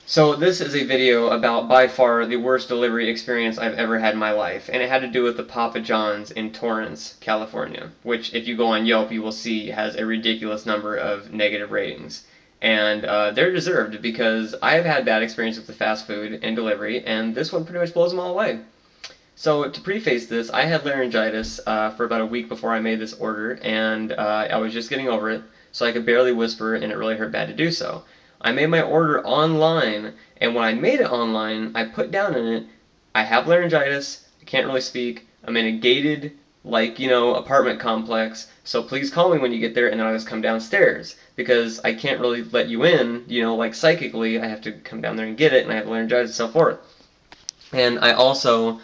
So this is a video about by far the worst delivery experience I've ever had in my life, and it had to do with the Papa John's in Torrance, California, which if you go on Yelp you will see has a ridiculous number of negative ratings. And they're deserved because I've had bad experience with the fast food and delivery, and this one pretty much blows them all away. So to preface this, I had laryngitis for about a week before I made this order, and I was just getting over it, so I could barely whisper, and it really hurt bad to do so. I made my order online, and when I made it online, I put down in it, I have laryngitis, I can't really speak, I'm in a gated, apartment complex, so please call me when you get there, and then I'll just come downstairs, because I can't really let you in, psychically, I have to come down there and get it, and I have laryngitis and so forth. And I also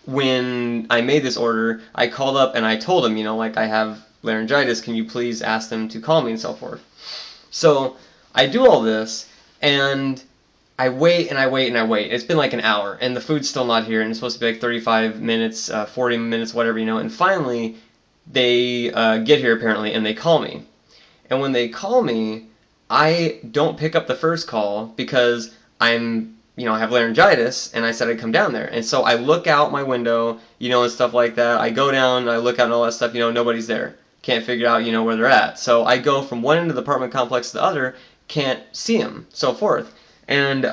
when I made this order, I called up and I told them, I have laryngitis, can you please ask them to call me and so forth. So I do all this, and I wait and I wait and I wait. It's been like an hour, and the food's still not here, and it's supposed to be like 35 minutes, 40 minutes, whatever, and finally they get here apparently, and they call me. And when they call me, I don't pick up the first call because I have laryngitis, and I said I'd come down there. And so I look out my window, and stuff like that. I go down, I look out and all that stuff, nobody's there. Can't figure out, where they're at. So I go from one end of the apartment complex to the other, can't see them, so forth. And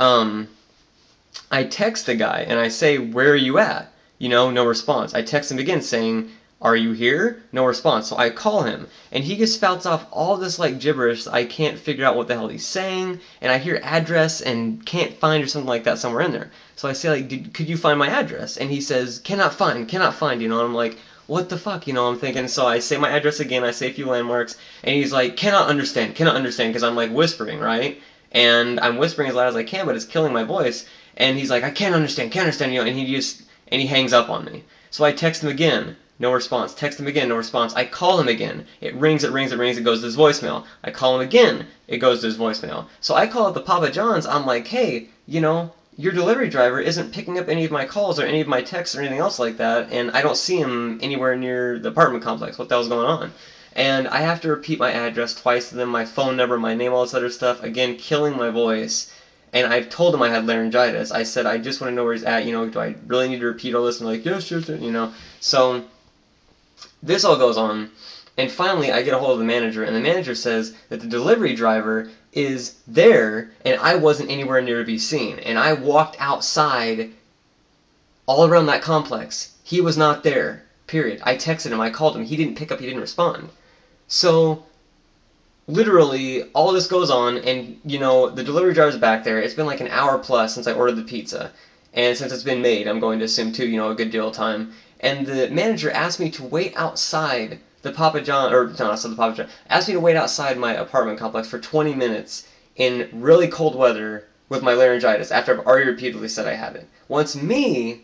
I text the guy, and I say, where are you at? No response. I text him again saying, are you here? No response. So I call him, and he just spouts off all this gibberish. I can't figure out what the hell he's saying, and I hear address and can't find or something like that somewhere in there. So I say could you find my address? And he says, cannot find, and I'm like, what the fuck, I'm thinking. So I say my address again, I say a few landmarks, and he's like, cannot understand, because I'm whispering, right? And I'm whispering as loud as I can, but it's killing my voice. And he's like, I can't understand, and he hangs up on me. So I text him again. No response. Text him again, no response. I call him again. It rings, it goes to his voicemail. I call him again, it goes to his voicemail. So I call up the Papa John's, I'm like, hey, your delivery driver isn't picking up any of my calls or any of my texts or anything else like that, and I don't see him anywhere near the apartment complex. What the hell's going on? And I have to repeat my address twice to them, my phone number, my name, all this other stuff, again, killing my voice. And I told him I had laryngitis. I said, I just want to know where he's at, do I really need to repeat all this? And like, yes, So this all goes on, and finally I get a hold of the manager, and the manager says that the delivery driver is there, and I wasn't anywhere near to be seen. And I walked outside all around that complex. He was not there, period. I texted him, I called him, he didn't pick up, he didn't respond. So literally, all this goes on, and, the delivery driver's back there. It's been like an hour plus since I ordered the pizza. And since it's been made, I'm going to assume, too, a good deal of time. And the manager asked me to wait outside the Papa John, or no, not the Papa John, asked me to wait outside my apartment complex for 20 minutes in really cold weather with my laryngitis after I've already repeatedly said I had it. Wants me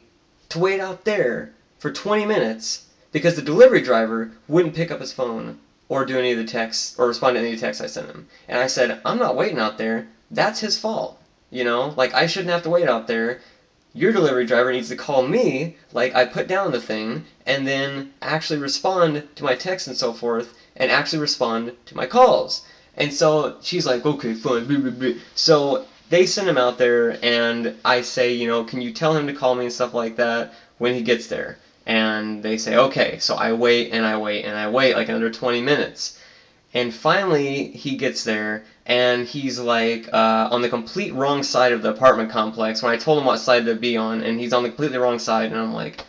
to wait out there for 20 minutes because the delivery driver wouldn't pick up his phone or do any of the texts or respond to any of the texts I sent him. And I said, I'm not waiting out there. That's his fault. I shouldn't have to wait out there. Your delivery driver needs to call me, I put down the thing, and then actually respond to my texts and so forth, and actually respond to my calls. And so she's like, okay, fine, blah, blah, blah. So they send him out there, and I say, can you tell him to call me and stuff like that when he gets there? And they say, okay. So I wait, and I wait, and I wait, another 20 minutes. And finally, he gets there, and he's on the complete wrong side of the apartment complex when I told him what side to be on, and he's on the completely wrong side, and I'm like,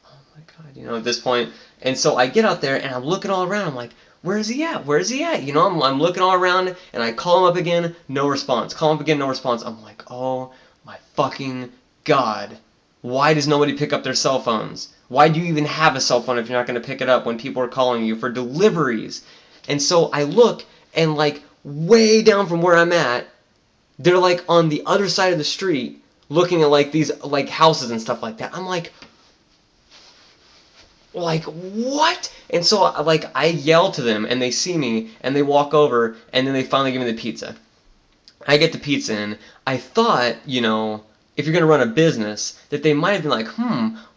oh my god, at this point. And so I get out there, and I'm looking all around, I'm like, where is he at? Where is he at? I'm looking all around, and I call him up again, no response. Call him up again, no response. I'm like, oh my fucking god. Why does nobody pick up their cell phones? Why do you even have a cell phone if you're not going to pick it up when people are calling you for deliveries? And so I look, and way down from where I'm at, they're on the other side of the street, looking at these houses and stuff like that. I'm like what? And so I yell to them, and they see me, and they walk over, and then they finally give me the pizza. I get the pizza in. I thought, it if you're going to run a business, that they might have been like,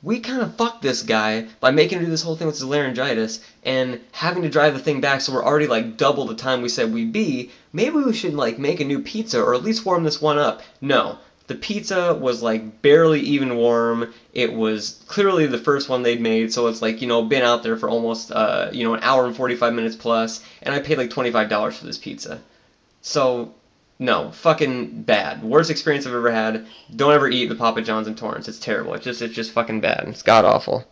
we kind of fucked this guy by making him do this whole thing with his laryngitis and having to drive the thing back, so we're already like double the time we said we'd be. Maybe we should like make a new pizza or at least warm this one up. No. The pizza was like barely even warm. It was clearly the first one they'd made, so it's like, been out there for almost, an hour and 45 minutes plus, and I paid like $25 for this pizza. So, no, fucking bad. Worst experience I've ever had. Don't ever eat the Papa John's in Torrance. It's terrible. It's just fucking bad. It's god awful.